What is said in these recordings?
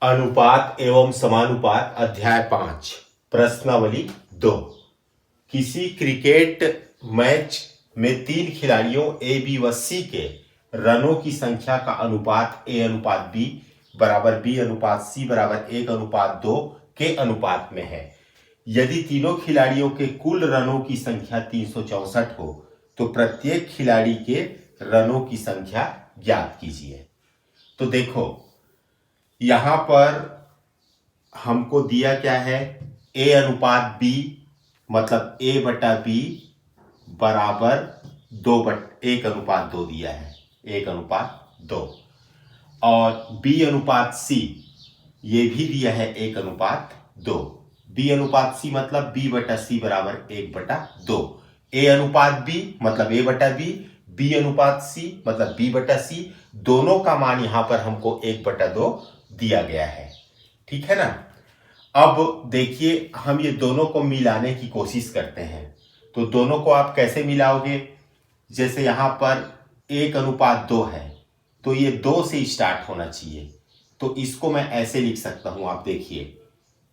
अनुपात एवं समानुपात अध्याय 5 प्रश्नावली 2। किसी क्रिकेट मैच में 3 खिलाड़ियों ए बी व सी के रनों की संख्या का अनुपात ए अनुपात बी बराबर बी अनुपात सी बराबर 1:2 के अनुपात में है। यदि तीनों खिलाड़ियों के कुल रनों की संख्या 364 हो तो प्रत्येक खिलाड़ी के रनों की संख्या ज्ञात कीजिए। तो देखो यहां पर हमको दिया क्या है, ए अनुपात बी मतलब ए बटा बी बराबर 1:2 दिया है, 1:2। और बी अनुपात सी ये भी दिया है 1:2। बी अनुपात सी मतलब बी बटा सी बराबर 1/2। ए अनुपात बी मतलब ए बटा बी, बी अनुपात सी मतलब बी बटा सी, दोनों का मान यहां पर हमको 1/2 दिया गया है। ठीक है ना। अब देखिए हम ये दोनों को मिलाने की कोशिश करते हैं। तो दोनों को आप कैसे मिलाओगे, जैसे यहां पर 1:2 है तो ये 2 से स्टार्ट होना चाहिए। तो इसको मैं ऐसे लिख सकता हूं, आप देखिए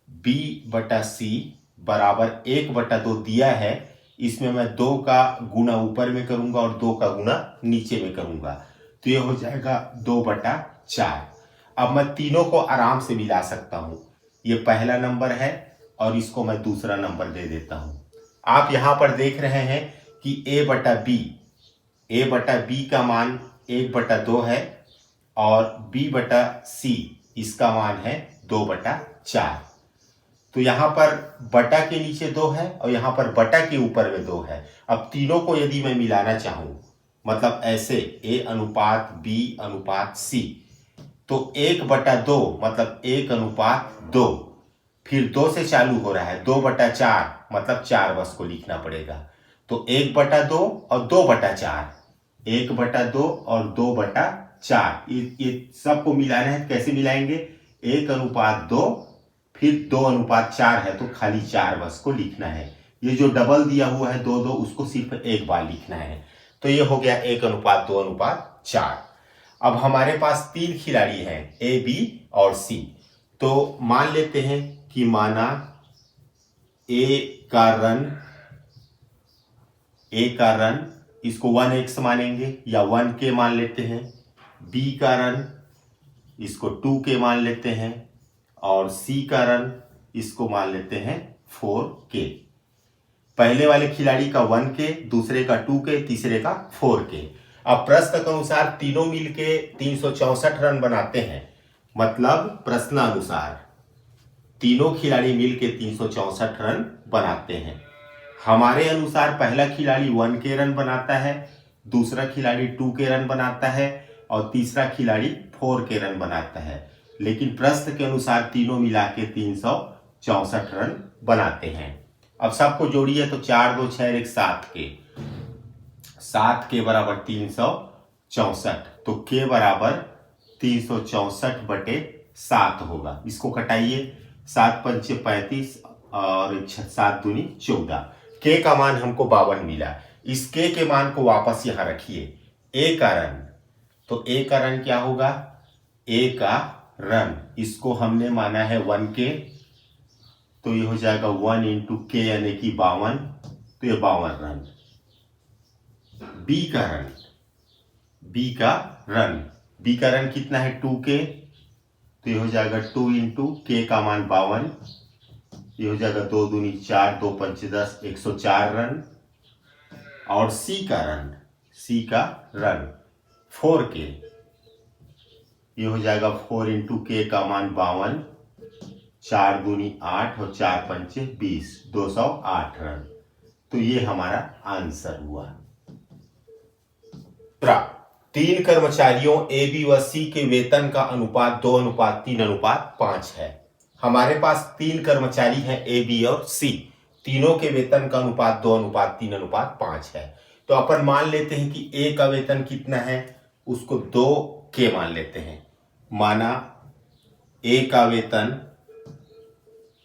b बटा सी बराबर 1/2 दिया है। इसमें मैं 2 का गुना ऊपर में करूंगा और 2 का गुना नीचे में करूंगा, तो ये हो जाएगा 2/4। अब मैं तीनों को आराम से मिला सकता हूं। ये पहला नंबर है और इसको मैं दूसरा नंबर दे देता हूं। आप यहां पर देख रहे हैं कि ए बटा बी का मान 1/2 है और b बटा सी इसका मान है 2/4। तो यहां पर बटा के नीचे 2 है और यहां पर बटा के ऊपर में 2 है। अब तीनों को यदि मैं मिलाना चाहूं मतलब ऐसे ए अनुपात बी अनुपात सी, तो 1/2 मतलब 1:2, फिर 2 से चालू हो रहा है 2/4 मतलब 4 बस को लिखना पड़ेगा। तो 1/2 और 2/4, 1/2 और 2/4 ये सबको मिलाना है। कैसे मिलाएंगे, 1:2 फिर 2:4 है तो खाली 4 बस को लिखना है। ये जो डबल दिया हुआ है 2 उसको सिर्फ एक बार लिखना है। तो ये हो गया 1:2:4। अब हमारे पास 3 खिलाड़ी हैं ए बी और सी। तो मान लेते हैं कि माना ए का रन इसको 1x मानेंगे या 1k मान लेते हैं। बी का रन इसको 2k मान लेते हैं और सी का रन इसको मान लेते हैं 4k। पहले वाले खिलाड़ी का 1k, दूसरे का 2k, तीसरे का 4k। अब प्रश्न के अनुसार तीनों मिलके 364 रन बनाते हैं। मतलब प्रश्नानुसार तीनों खिलाड़ी मिलके 364 रन बनाते हैं। हमारे अनुसार पहला खिलाड़ी 1k रन बनाता है, दूसरा खिलाड़ी 2k रन बनाता है और तीसरा खिलाड़ी 4k रन बनाता है। लेकिन प्रश्न के अनुसार तीनों मिला के 364 रन बनाते हैं। अब सबको जोड़िए तो 4 2 6 1 7 के बराबर 364, तो के बराबर 364/7 होगा। इसको कटाइए, 7 पंचे 35 और 7 दूनी 14। के का मान हमको 52 मिला। इस के मान को वापस यहां रखिए। ए का रन, तो ए का रन क्या होगा, ए का रन इसको हमने माना है 1k, तो ये हो जाएगा 1 इंटू के यानी कि 52, तो ये 52 रन। बी का रन कितना है 2k, तो ये हो जाएगा 2 इंटू के का मान 52, ये हो जाएगा 2 दूनी 4 2 पंचे 10 104 रन। और सी का रन 4k, ये हो जाएगा 4 इंटू के का मान 52, 4 दूनी 8 और 4 पंचे 20, 208 रन। तो ये हमारा आंसर हुआ। 3 कर्मचारियों ए बी व सी के वेतन का अनुपात 2:3:5 है। हमारे पास 3 कर्मचारी हैं ए बी और सी, तीनों के वेतन का अनुपात 2:3:5 है। तो अपन मान लेते हैं कि ए का वेतन कितना है, उसको 2k मान लेते हैं। माना ए का वेतन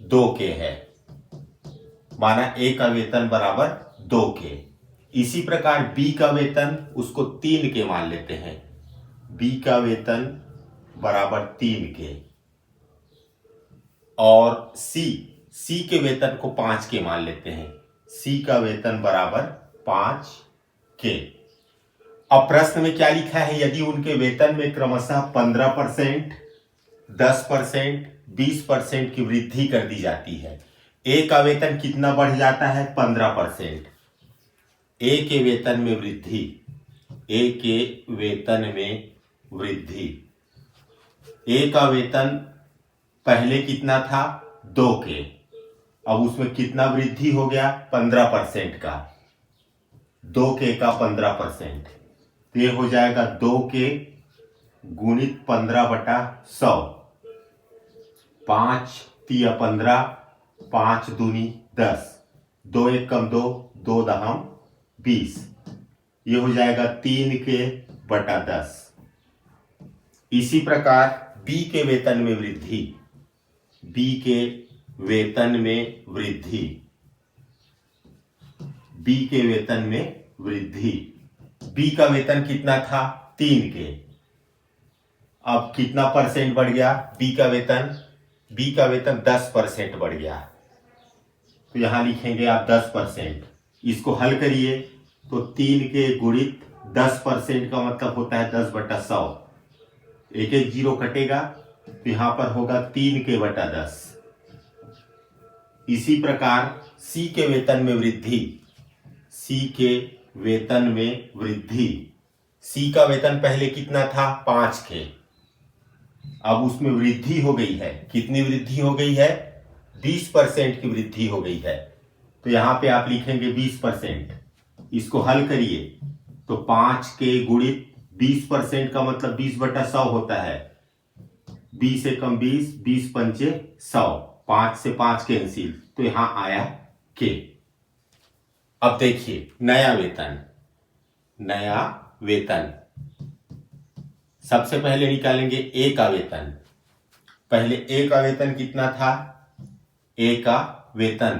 2k है, माना ए का वेतन बराबर 2k। इसी प्रकार बी का वेतन उसको 3k मान लेते हैं, बी का वेतन बराबर 3k। और सी के वेतन को 5 के मान लेते हैं। सी का वेतन बराबर 5 के। अब प्रश्न में क्या लिखा है, यदि उनके वेतन में क्रमशः 15%, 10%, 20% की वृद्धि कर दी जाती है। ए का वेतन कितना बढ़ जाता है? 15%। ए के वेतन में वृद्धि, ए के वेतन में वृद्धि। ए का वेतन पहले कितना था? 2 के। अब उसमें कितना वृद्धि हो गया? 15% का। 2 के का 15%, तो ये हो जाएगा 2 के गुणित 15/100। 5 तिया 15, 5 दूनी 10, 2 एक कम 2, 2 दहम 20। ये हो जाएगा 3 के बटा 10। इसी प्रकार बी के वेतन में वृद्धि, बी के वेतन में वृद्धि, बी के वेतन में वृद्धि। बी का वेतन कितना था? 3 के। अब कितना परसेंट बढ़ गया बी का वेतन? बी का वेतन 10% बढ़ गया, तो यहां लिखेंगे आप 10%। इसको हल करिए तो 3 के गुणित 10% का मतलब होता है 10/100। एक एक जीरो कटेगा तो यहां पर होगा 3 के बटा 10। इसी प्रकार सी के वेतन में वृद्धि, सी के वेतन में वृद्धि। सी का वेतन पहले कितना था? 5 के। अब उसमें वृद्धि हो गई है। कितनी वृद्धि हो गई है? 20% की वृद्धि हो गई है, तो यहां पे आप लिखेंगे 20%। इसको हल करिए तो 5 के गुणित 20% का मतलब 20/100 होता है। 20 एकम 20, 20 पंचे 100, 5 से 5 कैंसिल, तो यहां आया के। अब देखिए नया वेतन, नया वेतन। सबसे पहले निकालेंगे ए का वेतन। पहले ए का वेतन कितना था? ए का वेतन,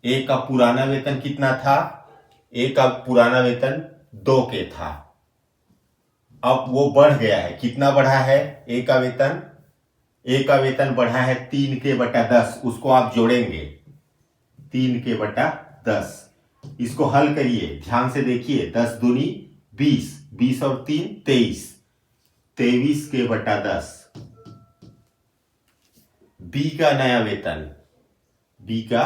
ए का पुराना वेतन कितना था? ए का पुराना वेतन 2 के था। अब वो बढ़ गया है। कितना बढ़ा है ए का वेतन? ए का वेतन बढ़ा है 3 के बटा 10। उसको आप जोड़ेंगे 3 के बटा 10। इसको हल करिए, ध्यान से देखिए। 10 दूनी 20, 20 और 3 23, 23 के बटा 10। बी का नया वेतन, बी का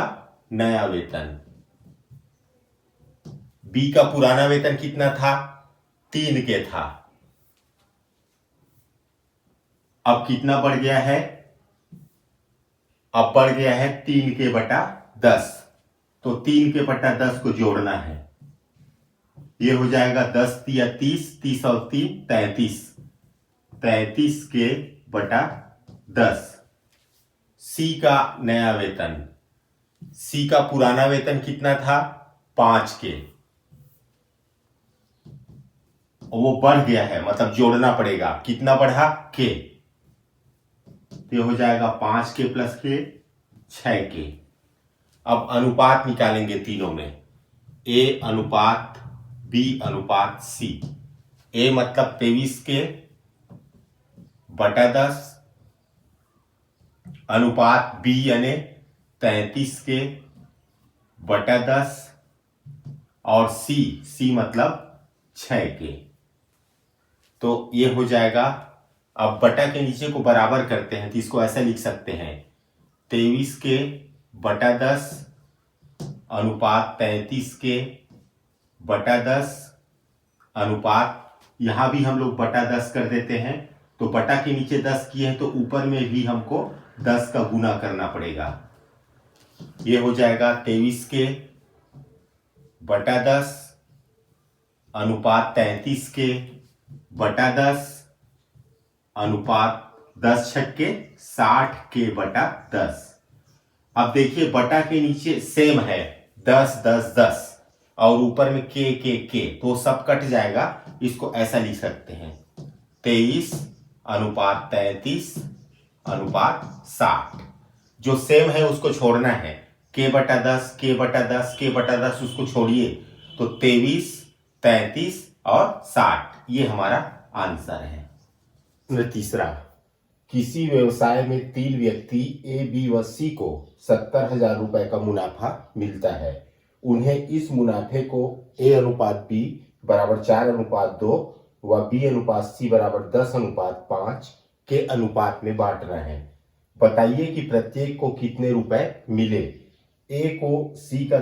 नया वेतन। बी का पुराना वेतन कितना था? 3 के था। अब कितना बढ़ गया है? अब बढ़ गया है 3 के बटा 10। तो 3 के बटा 10 को जोड़ना है। ये हो जाएगा 10 तिया 30, 30 और 3 33, 33 के बटा 10। सी का नया वेतन, सी का पुराना वेतन कितना था? 5 के। वो बढ़ गया है, मतलब जोड़ना पड़ेगा। कितना बढ़ा? के। तो हो जाएगा 5 के प्लस के 6 के। अब अनुपात निकालेंगे तीनों में, ए अनुपात बी अनुपात सी। ए मतलब 23 के बटा 10 अनुपात बी यानी 33 के बटा 10 और सी मतलब 6 के। तो ये हो जाएगा। अब बटा के नीचे को बराबर करते हैं तो इसको ऐसा लिख सकते हैं 23 के बटा 10 अनुपात 33 के बटा 10 अनुपात, यहां भी हम लोग बटा 10 कर देते हैं। तो बटा के नीचे 10 किए हैं तो ऊपर में भी हमको 10 का गुना करना पड़ेगा। ये हो जाएगा 23 के बटा 10 अनुपात 33 के बटा 10 अनुपात 10 छक्के 60 के बटा 10। अब देखिए बटा के नीचे सेम है 10 10 10 और ऊपर में के तो सब कट जाएगा। इसको ऐसा लिख सकते हैं 23 अनुपात 33 अनुपात 60। जो सेम है उसको छोड़ना है। के बटा 10 के बटा 10 के बटा 10 उसको छोड़िए तो 23 33 और 60 ये हमारा आंसर है। तीसरा किसी व्यवसाय में 3 व्यक्ति ए, बी व सी को 70,000 रुपए का मुनाफा मिलता है। उन्हें इस मुनाफे को ए अनुपात बी बराबर 4:2 व बी अनुपात सी बराबर 10:5 के अनुपात में बांटना है। बताइए कि प्रत्येक को कितने रुपए मिले। ए को सी का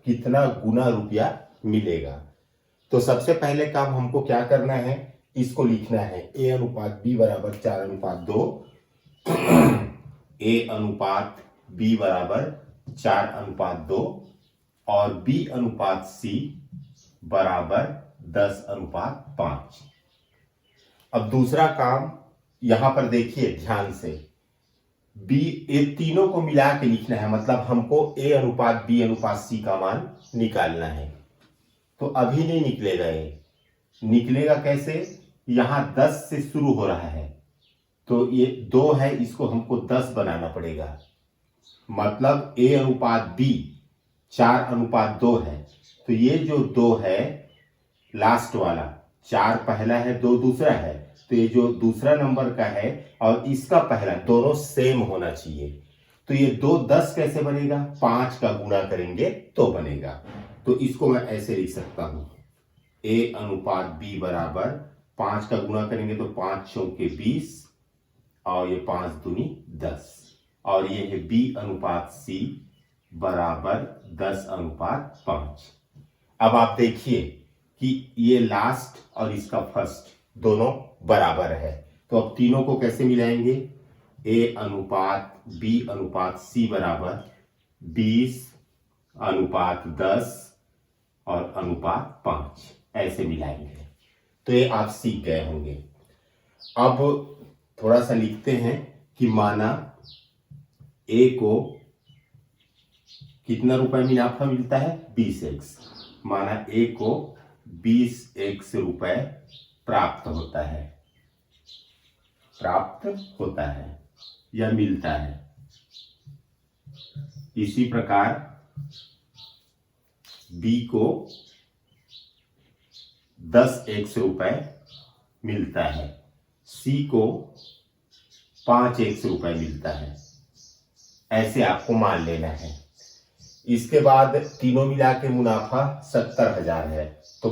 कितना गुना रुपया मिलेगा। तो सबसे पहले काम हमको क्या करना है, इसको लिखना है ए अनुपात बी बराबर 4:2 ए अनुपात बी बराबर 4:2 और बी अनुपात सी बराबर 10:5। अब दूसरा काम यहां पर देखिए ध्यान से, बी ए तीनों को मिला के लिखना है, मतलब हमको ए अनुपात बी अनुपात सी का मान निकालना है। तो अभी नहीं निकलेगा, ये निकलेगा कैसे, यहां 10 से शुरू हो रहा है तो ये 2 है, इसको हमको 10 बनाना पड़ेगा। मतलब ए अनुपात बी 4:2 है, तो ये जो 2 है लास्ट वाला, 4 पहला है 2 दूसरा है, तो ये जो दूसरा नंबर का है और इसका पहला दोनों सेम होना चाहिए। तो ये 2 10 कैसे बनेगा, 5 का गुणा करेंगे तो बनेगा। तो इसको मैं ऐसे लिख सकता हूं, ए अनुपात बी बराबर 5 का गुणा करेंगे तो 5 चौके 20 और ये 5 दूनी 10 और ये है बी अनुपात सी बराबर 10:5। अब आप देखिए कि ये लास्ट और इसका फर्स्ट दोनों बराबर है, तो अब तीनों को कैसे मिलाएंगे, ए अनुपात बी अनुपात सी बराबर 20:10 और अनुपात 5 ऐसे मिलाएंगे। तो ये आप सीख गए होंगे। अब थोड़ा सा लिखते हैं कि माना ए को कितना रुपए मुनाफा मिलता है, 20x। माना ए को 20x रुपए प्राप्त होता है या मिलता है। इसी प्रकार बी को 10x रुपए मिलता है, सी को 5x रुपए मिलता है। ऐसे आपको मान लेना है। इसके बाद तीनों मिला के मुनाफा 70,000 है, तो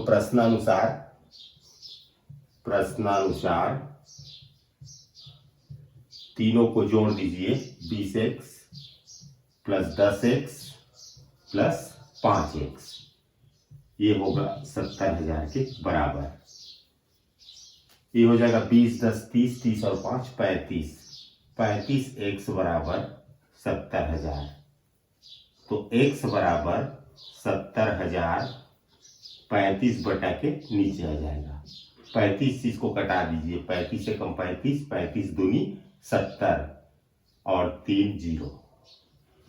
प्रश्नानुसार तीनों को जोड़ दीजिए, 20x plus 10x plus 5x, ये होगा 70,000 के बराबर। ये हो जाएगा 20 10 30 30 और 5 35x बराबर 70,000। तो x बराबर 70,000 35 बटा के नीचे आ जाएगा। 35 इसको कटा दीजिए, 35 से कम 35, 35 दूनी 70 और 3 0,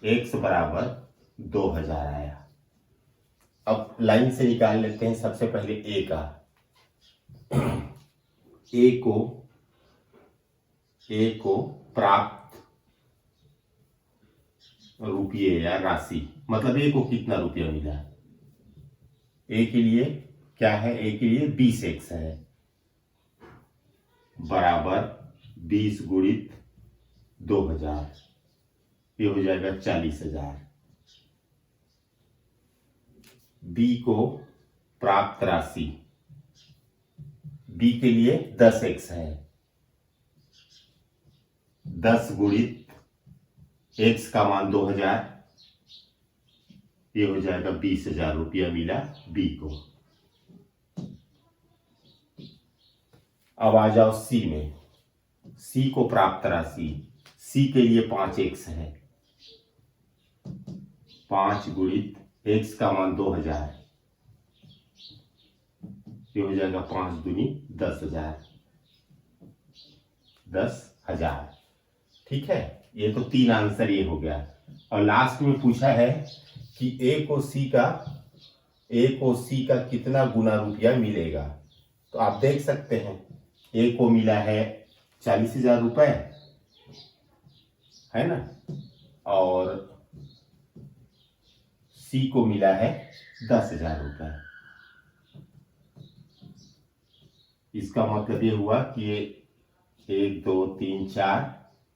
x बराबर 2000 आया। अब लाइन से निकाल लेते हैं सबसे पहले ए का। ए को प्राप्त रुपये या राशि, मतलब ए को कितना रुपया मिला। ए के लिए क्या है, ए के लिए 20x है, बराबर 20 गुणित 2000, ये हो जाएगा 40,000। बी को प्राप्त राशि, बी के लिए 10x है, 10 गुणित x का मान 2000, ये हो जाएगा 20,000 रुपया मिला बी को। अब आ जाओ सी में। सी को प्राप्त राशि, सी के लिए 5x है, 5 गुणित x का मान 2000, ये हो जाएगा 5 दूनी 10,000, 10,000। ठीक है, ये तो 3 आंसर ये हो गया। और लास्ट में पूछा है कि ए को सी का कितना गुना रुपया मिलेगा। तो आप देख सकते हैं ए को मिला है 40,000 रुपए, है ना, और सी को मिला है 10,000 रुपए। इसका मतलब ये हुआ कि 1 2 3 4,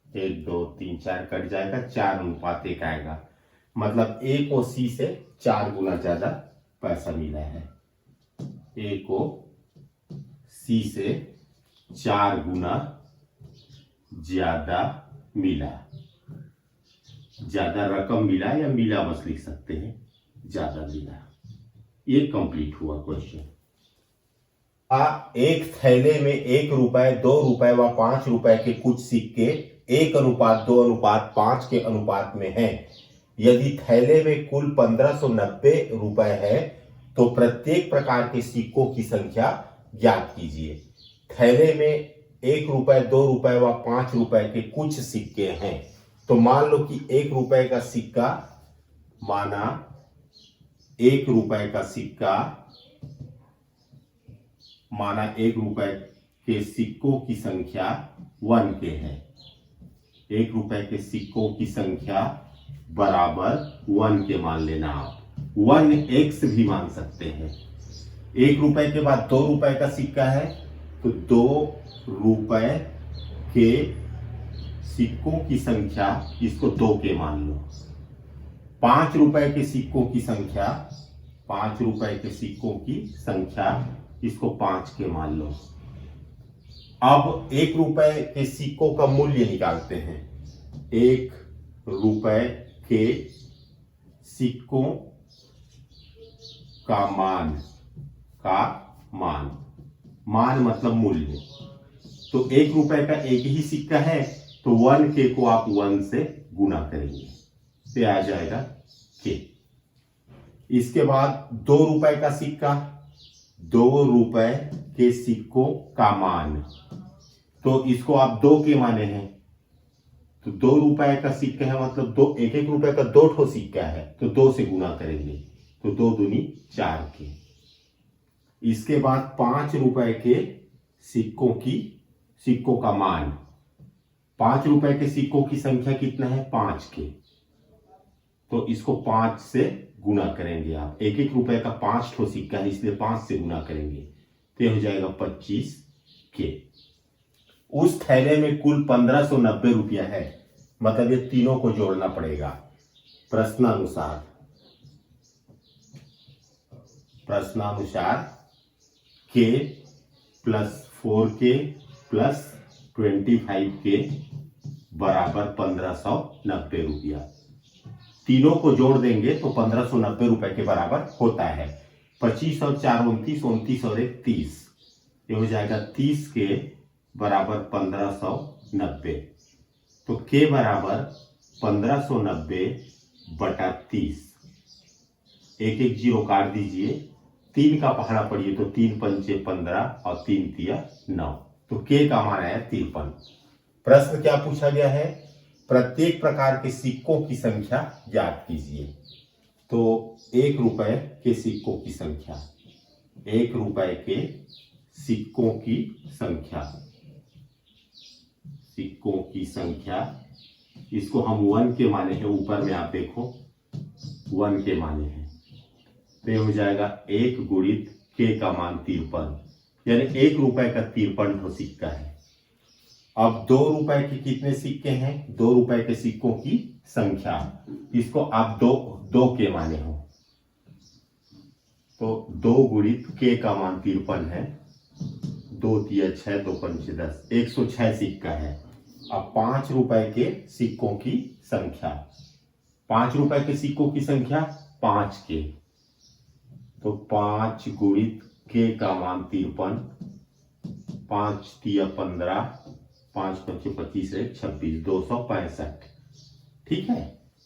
1 2 3 4 कट जाएगा, 4:1 आएगा। मतलब ए को सी से 4 गुना ज्यादा पैसा मिला है। ए को सी से 4 गुना ज्यादा मिला, ज्यादा रकम मिला या मिला बस लिख सकते हैं, ज्यादा मिला। ये कंप्लीट हुआ क्वेश्चन। एक थैले में 1 रुपए, 2 रुपए व 5 रुपए के कुछ सिक्के 1:2:5 के अनुपात में हैं। यदि थैले में कुल 1590 रुपए है तो प्रत्येक प्रकार के सिक्कों की संख्या ज्ञात कीजिए। थैले में 1 रुपए, 2 रुपए व 5 रुपए के कुछ सिक्के हैं। तो मान लो कि 1 रुपए का सिक्का, माना 1 रुपए का सिक्का, माना 1 रुपए के सिक्कों की संख्या 1 के है। 1 रुपए के सिक्कों की संख्या बराबर 1 के मान लेना। आप 1x भी मान सकते हैं। 1 रुपए के बाद 2 रुपए का सिक्का है तो 2 रुपए के सिक्कों की संख्या, इसको 2 के मान लो। 5 रुपए के सिक्कों की संख्या, 5 रुपए के सिक्कों की संख्या, इसको 5 के मान लो। अब 1 रुपए के सिक्कों का मूल्य निकालते हैं। 1 रुपए के सिक्कों का मान, मान मतलब मूल्य। तो 1 रुपए का एक ही सिक्का है तो 1k को आप 1 से गुना करेंगे तो आ जाएगा k। इसके बाद 2 रुपए का सिक्का, 2 रुपए के सिक्कों का मान, तो इसको आप 2 के माने हैं तो 2 रुपए का सिक्का है मतलब 2, 1 रुपए का 2 ठो सिक्का है तो 2 से गुना करेंगे तो 2 दूनी 4 के। इसके बाद 5 रुपए के सिक्कों का मान, 5 रुपए के सिक्कों की संख्या कितना है, 5 के, तो इसको 5 से गुना करेंगे आप। 1 रुपए का 5 ठो सिक्का है इसलिए 5 से गुना करेंगे तो यह हो जाएगा 25 के। उस थैले में कुल 1590 रुपया है, मतलब ये तीनों को जोड़ना पड़ेगा। प्रश्नानुसार k plus 4k plus 25k बराबर 1590 रुपया। तीनों को जोड़ देंगे तो 1590 रुपए के बराबर होता है। 25 और 4 29, 29 और 1 30, ये हो जाएगा 30 के बराबर 1590। तो k बराबर 1590 बटा 30। एक एक जीरो काट दीजिए, 3 का पहाड़ा पड़िए तो 3 पंचे 15 और 3 तिया 9, तो k का मान आया 53। प्रश्न क्या पूछा गया है, प्रत्येक प्रकार के सिक्कों की संख्या ज्ञात कीजिए। तो 1 रुपए के सिक्कों की संख्या, 1 रुपए के सिक्कों की संख्या, इसको हम 1 के माने हैं, ऊपर में आप देखो 1 के माने हैं तो ये हो जाएगा 1 गुणित k का मान 53, यानी 1 रुपए का 53 ठो सिक्का है। अब 2 रुपए के कितने सिक्के हैं, 2 रुपए के सिक्कों की संख्या, इसको आप 2 के माने हो तो 2 गुणित k का मान 53 है, 2 तिया 6, 2 पंचे 10, 106 सिक्का है। अब 5 रुपए के सिक्कों की संख्या, 5 रुपए के सिक्कों की संख्या 5 के, तो 5 गुणित k का मान 53, 5 तिया 15, 5 पंचे 25, 26, 265। ठीक है,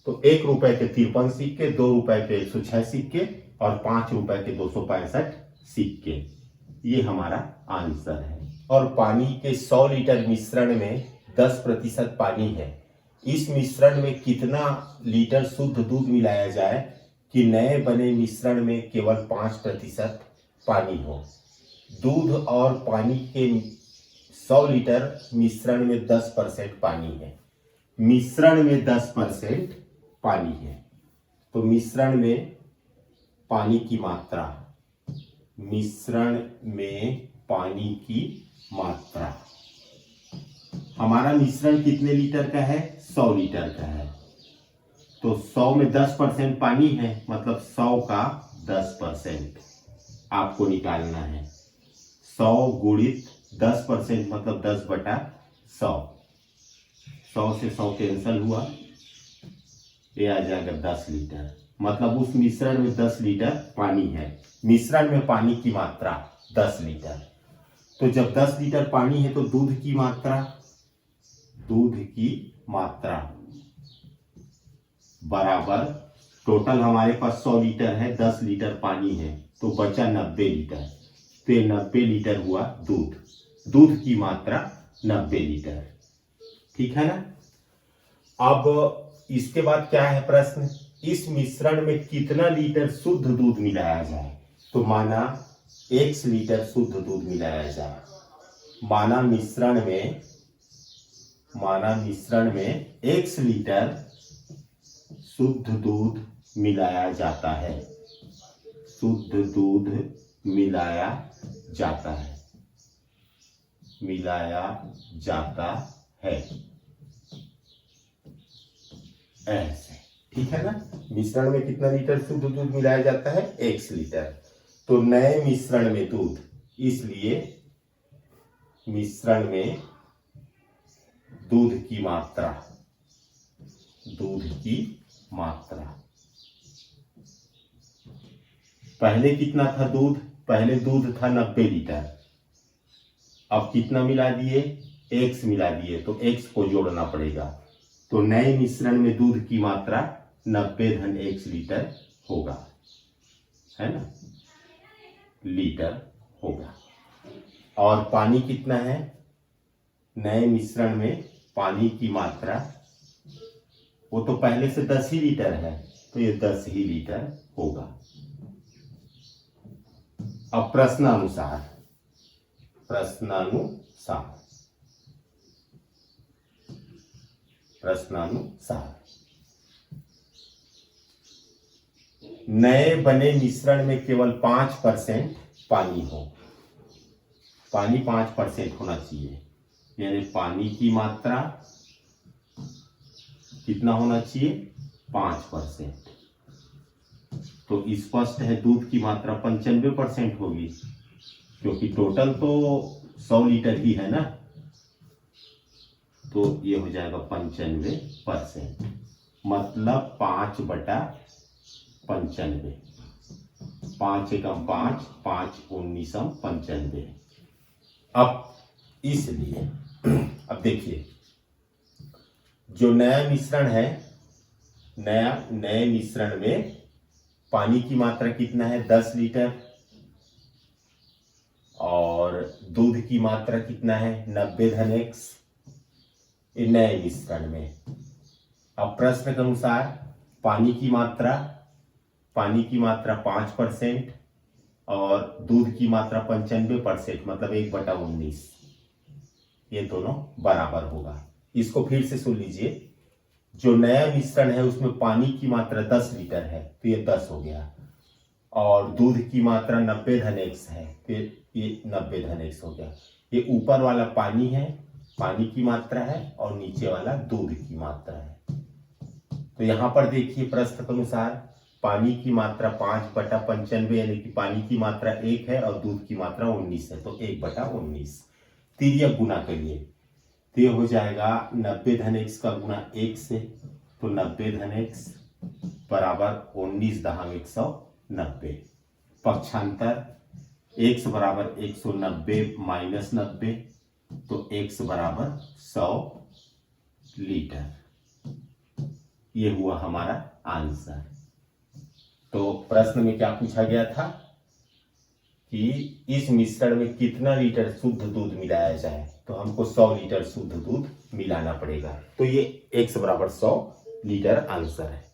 तो 1 रुपए के 53 सिक्के, 2 रुपए के 106 सिक्के और 5 रुपए के 265 सिक्के, ये हमारा आंसर है। और पानी के 100 लीटर मिश्रण में 10% पानी है। इस मिश्रण में कितना लीटर शुद्ध दूध मिलाया जाए कि नए बने मिश्रण में केवल 5% पानी हो। दूध और पानी के 100 लीटर मिश्रण में 10% पानी है। मिश्रण में 10% पानी है, तो मिश्रण में पानी की मात्रा, मिश्रण में पानी की मात्रा हमारा मिश्रण कितने लीटर का है? 100 लीटर का है। तो 100 में 10% पानी है, मतलब 100 का 10% आपको निकालना है। 100 गुणित 10% मतलब 10/100। 100 से 100 कैंसल हुआ, ये आ जाएगा 10 लीटर। मतलब उस मिश्रण में 10 लीटर पानी है। मिश्रण में पानी की मात्रा 10 लीटर। तो जब 10 लीटर पानी है तो दूध की मात्रा बराबर, टोटल हमारे पास 100 लीटर है, 10 लीटर पानी है, तो बचा 90 लीटर। तो ये 90 लीटर हुआ दूध की मात्रा 90 लीटर। ठीक है ना। अब इसके बाद क्या है प्रश्न? इस मिश्रण में कितना लीटर शुद्ध दूध मिलाया जाए? तो माना x लीटर शुद्ध दूध मिलाया जाए। माना मिश्रण में x लीटर शुद्ध दूध मिलाया जाता है। शुद्ध दूध मिलाया जाता है ऐसे। ठीक है ना। मिश्रण में कितना लीटर शुद्ध दूध मिलाया जाता है? x litre. तो नए मिश्रण में दूध, इसलिए मिश्रण में दूध की मात्रा पहले कितना था दूध? पहले दूध था 90 लीटर। अब कितना मिला दिए? x मिला दिए, तो x को जोड़ना पड़ेगा। तो नए मिश्रण में दूध की मात्रा 90-x लीटर होगा, है ना, लीटर होगा। और पानी कितना है? नए मिश्रण में पानी की मात्रा, वो तो पहले से 10 ही लीटर है, तो ये 10 ही लीटर होगा। अब प्रश्नानुसार नए बने मिश्रण में केवल 5% पानी हो। पानी 5% होना चाहिए, यानी पानी की मात्रा कितना होना चाहिए? 5%। तो स्पष्ट है दूध की मात्रा 95% होगी, क्योंकि टोटल तो 100 लीटर ही है ना। तो ये हो जाएगा 95%, मतलब 5/95। 5 एकम 5, 5 19 95। अब इसलिए अब देखिए, जो नया मिश्रण है, नए मिश्रण में पानी की मात्रा कितना है? 10 लीटर। और दूध की मात्रा कितना है? 90-x। नए मिश्रण में अब प्रश्न के अनुसार पानी की मात्रा 5% और दूध की मात्रा 95%, मतलब 1/19। ये दोनों बराबर होगा। इसको फिर से सुन लीजिए। जो नया मिश्रण है उसमें पानी की मात्रा 10 लीटर है, तो ये 10 हो गया। और दूध की मात्रा 90-x है, तो ये 90-x हो गया। ये ऊपर वाला पानी है, पानी की मात्रा है, और नीचे वाला दूध की मात्रा है। तो यहां पर देखिए प्रश्न के अनुसार पानी की मात्रा 5/95, यानी कि पानी की मात्रा 1 है और दूध की मात्रा 19 है, तो 1/19। तिर्यक गुना करिए, तो ये हो जाएगा 90-x का गुना 1 से, तो 90-x बराबर 19-190। पक्षांतर x बराबर 190 माइनस 90, तो x बराबर 100 लीटर। ये हुआ हमारा आंसर। तो प्रश्न में क्या पूछा गया था कि इस मिश्रण में कितना लीटर शुद्ध दूध मिलाया जाए? तो हमको 100 लीटर शुद्ध दूध मिलाना पड़ेगा। तो ये x बराबर 100 लीटर आंसर है।